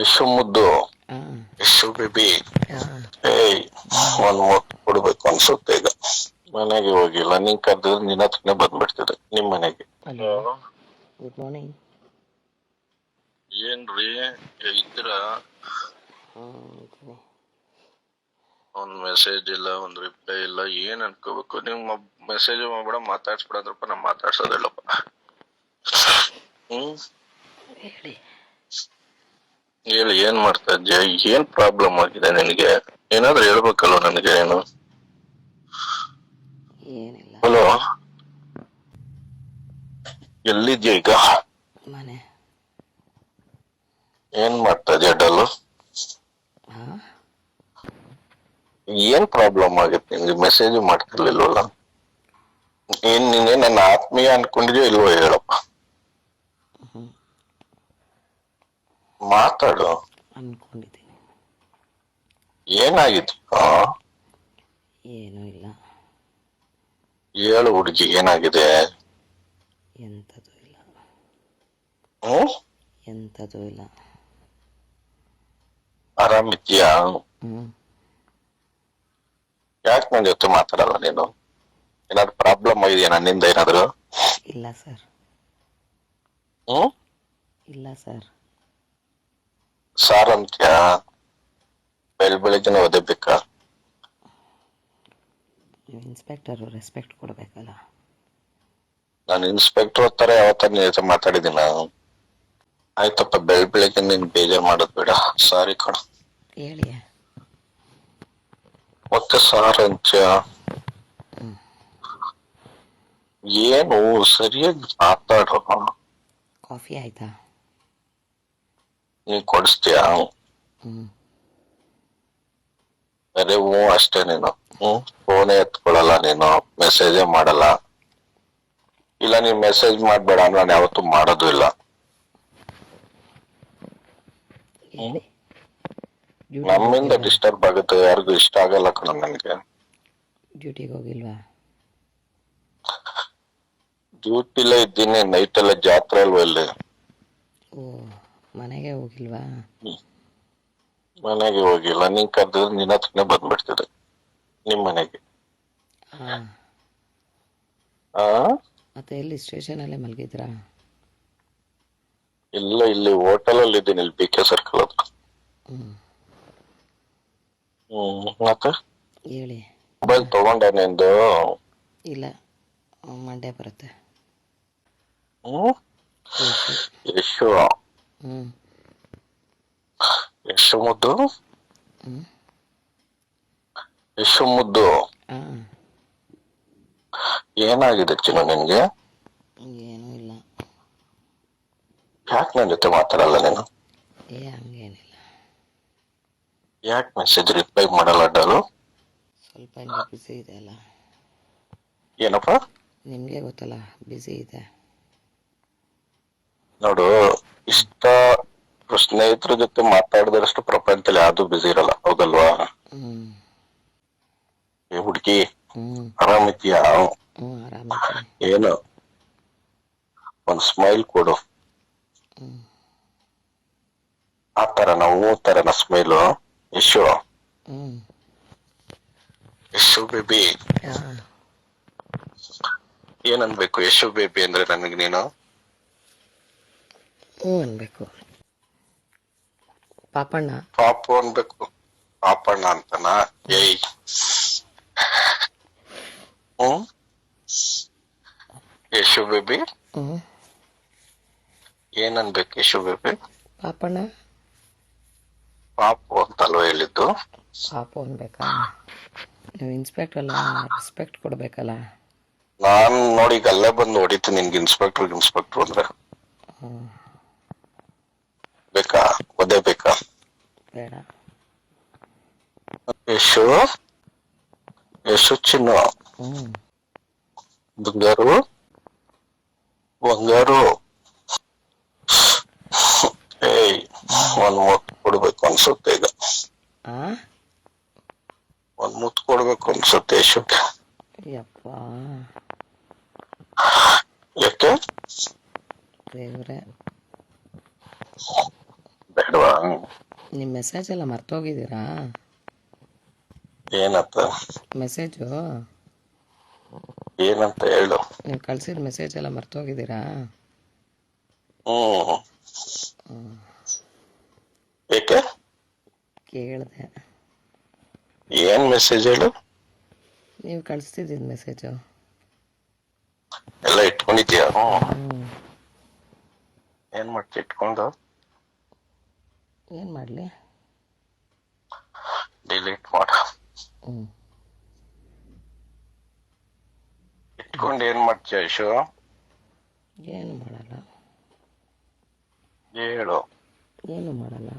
ಯಶು ಮುದ್ದು, ಯಶು ಬೇಬಿ, ಏಯ್ ಒಂದ್ ಮೂತ್ ಕೊಡ್ಬೇಕು ಅನ್ಸುತ್ತೆ ಈಗ. ಮನೆಗೆ ಹೋಗಿಲ್ಲ, ನೀನ್ ಕರೆದಿದ್ರೆ ನಿನ್ನ ಹತ್ರನೇ ಬಂದ್ಬಿಡ್ತಿದೆ ನಿಮ್ ಮನೆಗೆ. Hello, good morning. ಏನ್ರಿ ಇದ್ರ? ಒಂದ್ ಮೆಸೇಜ್ ಇಲ್ಲ, ಒಂದ್ ರಿಪ್ಲೈ ಇಲ್ಲ, ಏನ್ ಅನ್ಕೋಬೇಕು? ನಿಮ್ ಮೆಸೇಜ್ ಮಾಡ್ಬೇಡ, ಮಾತಾಡ್ಸ್ಬಿಡದ್ರಪ್ಪ, ನಾ ಮಾತಾಡ್ಸೋದಿಲ್ಲಪ್ಪ. ಹೇಳಿ ಹೇಳಿ, ಏನ್ ಮಾಡ್ತಾ ಇದ್ಯಾ? ಏನ್ ಪ್ರಾಬ್ಲಮ್ ಆಗಿದೆ ನಿನಗೆ? ಏನಾದ್ರೂ ಹೇಳ್ಬೇಕಲ್ವ ನನಗೆ? ಏನು ಏನಿಲ್ಲ. ಹಲೋ, ಎಲ್ಲಿದ್ಯಾ ಈಗ? ಮನೆ. ಏನ್ ಮಾಡ್ತಾ ಇದ್ಯಾ ಡಲ್ಲು? ಏನ್ ಪ್ರಾಬ್ಲಮ್ ಆಗಿತ್ತು ನಿನ್ಗೆ? ಮೆಸೇಜ್ ಮಾಡ್ತಿರ್ಲಿಲ್ವಲ್ಲ? ನೀನೇ ನನ್ನ ಆತ್ಮೀಯ ಅನ್ಕೊಂಡಿದ್ಯೋ ಇಲ್ವೋ ಹೇಳಪ್ಪ. ಮಾತಾಡು. ಅನ್ಕೊಂಡಿದ್ದೀನಿ. ಏನಾಗಿತ್ತು? ಏನೂ ಇಲ್ಲ. ಹೇಳು ಹುಡುಗಿ, ಏನಾಗಿದೆ? ಎಂಥದ್ದು ಇಲ್ಲ. ಹ್ಮ್, ಎಂಥದ್ದು ಇಲ್ಲ. ಆರಾಮಿದ್ಯಾ? ಯಾಕೆ ನನ್ ಜೊತೆ ಮಾತಾಡಲ್ಲ ನೀನು? ಏನಾದ್ರು ಪ್ರಾಬ್ಲಮ್ ಇದೆಯಾ ನನ್ನಿಂದ ಏನಾದ್ರು? ಇಲ್ಲ ಸರ್. ಇಲ್ಲ ಸರ್. ಸಾರ್ ಅಂತ್ಯಾ? ಬೆಳಿಗ್ಗೆನೆ ಓದಬೇಕಾ? ನೀವು ಇನ್ಸ್ಪೆಕ್ಟರು, ರೆಸ್ಪೆಕ್ಟ್ ಕೊಡಬೇಕಲ್ಲ. ನಾನು ಇನ್ಸ್ಪೆಕ್ಟರ್ ತರ ಯಾವತ್ತ ನಿನ್ ಜೊತೆ ಮಾತಾಡಿದ್ದೀನ? ಆಯ್ತಪ್ಪ, ಬೆಳಿಗ್ಗೆ ನೀನ್ ಬೇಜಾರ್ ಮಾಡೋದ್ ಬೇಡ. ಸಾರಿ ಕಣ. ಹೇಳಿ. ಮತ್ತೆ ಸಾರ್ ಅಂತ್ಯ? ಏನು ಸರಿಯಾಗಿ ಮಾತಾಡೋ. ಕಾಫಿ ಆಯ್ತಾ? ನೀನ್ ಕೊಡಿಸ್ತೀಯಾ? ಅರೆ ಅಷ್ಟೇ ನೀನು. ಫೋನೇ ಎತ್ಕೊಳಲ್ಲ ನೀನು, ಮೆಸೇಜೇ ಮಾಡಲ್ಲ. ಇಲ್ಲ, ನೀನ್ ಮೆಸೇಜ್ ಮಾಡ್ಬೇಡ ಅಂದ್ರೆ ನಾನು ಯಾವತ್ತೂ ಮಾಡೋದು ಇಲ್ಲ. ನಮ್ಮಿಂದ ಡಿಸ್ಟರ್ಬ್ ಆಗುತ್ತೆ, ಯಾರಿಗೂ ಇಷ್ಟ ಆಗಲ್ಲ ಕಣ ನನ್ಗೆ. ಡ್ಯೂಟಿಗೆ ಹೋಗಿಲ್ವಾ? ಡ್ಯೂಟಿಲೇ ಇದ್ದೀನಿ, ನೈಟ್ ಎಲ್ಲ ಜಾತ್ರೆ ಅಲ್ವಾ ಇಲ್ಲಿ. ಓ, ಮನೆಗೆ ಹೋಗಿಲ್ವಾ? ಮನೆಗೆ ಹೋಗಿಲ್ಲ, ನೀನ್ ಕರೆದಿದ್ರೆ ನಿನ್ನ ಹತ್ರನೇ ಬಂದ್ಬಿಡ್ತಿದೆ ನಿಮ್ ಮನೆಗೆ. ಮತ್ತೆ ಎಲ್ಲಿ ಸ್ಟೇಷನ್ ಅಲ್ಲೇ ಮಲಗಿದ್ರಾ? ಇಲ್ಲ, ಇಲ್ಲಿ ಹೋಟೆಲ್ ಅಲ್ಲಿ ಇದ್ದೀನಿ, ಇಲ್ಲಿ BK ಸರ್ಕಲ್ ಹತ್ರ. ಮತ್ತೆ ಹೇಳಿ. ಮೊಬೈಲ್ ತಗೊಂಡೆ ನಿಂದು? ಇಲ್ಲ, ಮಂಡೇ ಬರುತ್ತೆ. ಯಶು, ಯಶು ಮುದ್ದು, ಯಶು ಮುದ್ದು, ಏನಾಗಿದೆ ಚಿನ್ನ ನಿನ್ಗೆ? ಏನೂ ಇಲ್ಲ. ಯಾಕೆ ನನ್ ಜೊತೆ ಮಾತಾಡಲ್ಲ ನೀನು? ಹಂಗೇನಿಲ್ಲ. ಯಾಕೆ ಮೆಸೇಜ್ ರಿಪ್ಲೈ ಮಾಡಲ್ಲ ಡಾಲು? ಸ್ವಲ್ಪ ಹಿಂಗೆ ಬಿಸಿ ಇದೆ ಅಲ್ಲ. ಏನಪ್ಪ? ನಿಮಗೆ ಗೊತ್ತಲ್ಲ, ಬಿಸಿ ಇದೆ. ನೋಡು, ಇಷ್ಟ ಸ್ನೇಹಿತರ ಜೊತೆ ಮಾತಾಡಿದಷ್ಟು ಪ್ರಪಂಚದಲ್ಲಿ ಯಾವ್ದು ಬಿಸಿ ಇರಲ್ಲ, ಹೌದಲ್ವಾ? ಏ ಹುಡುಗಿ, ಆರಾಮಿದ್ಯಾ? ಆರಾಮಿದ್ದೀನಿ. ಏನು ಒಂದ್ ಸ್ಮೈಲ್ ಕೊಡು. ಆ ತರನ, ತರನ ಸ್ಮೈಲು? ಯಶು, ಯಶು ಬೇಬಿ, ಏನನ್ಬೇಕು ಯಶು ಬೇಬಿ ಅಂದ್ರೆ ನನಗೆ ನೀನು? ಅನ್ಬೇಕು. ಪಾಪಣ್ಣ. ಪಾಪು ಅನ್ಬೇಕು. ಪಾಪಣ್ಣ ಅಂತನ? ಏಯ್, ಯಶು ಬೇಬಿ, ಏನನ್ಬೇಕು ಯಶು ಬೇಬಿ? ಪಾಪಣ್ಣ. ಪಾಪು ಅಂತಲ್ವ ಹೇಳಿದ್ದು? ಪಾಪು ಅನ್ಬೇಕಾ? ನೀವು ಇನ್ಸ್ಪೆಕ್ಟರ್ ಅಲ್ಲ, ರೆಸ್ಪೆಕ್ಟ್ ಕೊಡಬೇಕಲ್ಲ. ನಾನ್ ನೋಡಿ ಈಗ ಅಲ್ಲೇ ಬಂದು ಹೊಡಿತೀನಿ ನಿನ್ಗೆ ಇನ್ಸ್ಪೆಕ್ಟರ್ ಅಂದ್ರೆ. ಬೇಕಾ? ಒದೇ ಬೇಕಾ? ಬೇಡ. ಯಶು, ಯಶು ಚಿನ್ನು, ಬಂಗಾರು, ಬಂಗಾರು, ಏಯ್ ಒಂದ್ ಮುತ್ತು ಕೊಡ್ಬೇಕು ಅನ್ಸುತ್ತೆ ಈಗ. ಒಂದ್ ಮುತ್ತು ಕೊಡ್ಬೇಕು ಅನ್ಸುತ್ತೆ ಯಶುಗೆ. ಯಪ್ಪ, ಯಾಕೆ? ದೇವ್ರೆ. ಬೇಡವಾ? ನಿಮ್ಮ ಮೆಸೇಜ್ ಎಲ್ಲ ಮರ್ತೋಗಿದ್ದೀರಾ? ಏನಂತ? ಮೆಸೇಜು ಏನಂತ ಹೇಳು. ನೀವು ಕಳ್ಸಿದ ಮೆಸೇಜ್ ಎಲ್ಲ ಮರ್ತೋಗಿದ್ದೀರಾ? ಏಕೆ? ಕೇಳಿದೆ. ಏನ್ ಮೆಸೇಜ್ ಹೇಳು. ನೀವು ಕಳಿಸ್ತಿದ್ದಿದ್ದು ಮೆಸೇಜು ಎಲ್ಲ ಇಟ್ಕೊಂಡಿದ್ಯಾ? ಹ್ಞೂ. ಏನ್ ಮಾಡ್ತಿ ಇಟ್ಕೊಂಡು? ಏನು ಮಾಡಲಿ? ಡಿಲೀಟ್ ಮಾಡ. ಹ್ಞೂ. ಇಟ್ಕೊಂಡು ಏನ್ ಮಾಡ್ತೀಯ ಯಶು? ಏನು ಮಾಡಲ್ಲ. ಹೇಳು. ಏನು ಮಾಡಲ್ಲ.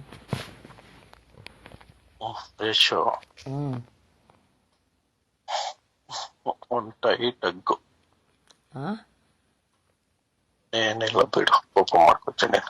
ಯಶು, ಹ್ಞೂ. ಒಂದ್ ಟೈಟ್ ಹಗ್ಗು. ಹಾಂ. ಏನಿಲ್ಲ ಬಿಡು, ಕೋಪ ಮಾಡ್ಕೊತೀನಿ.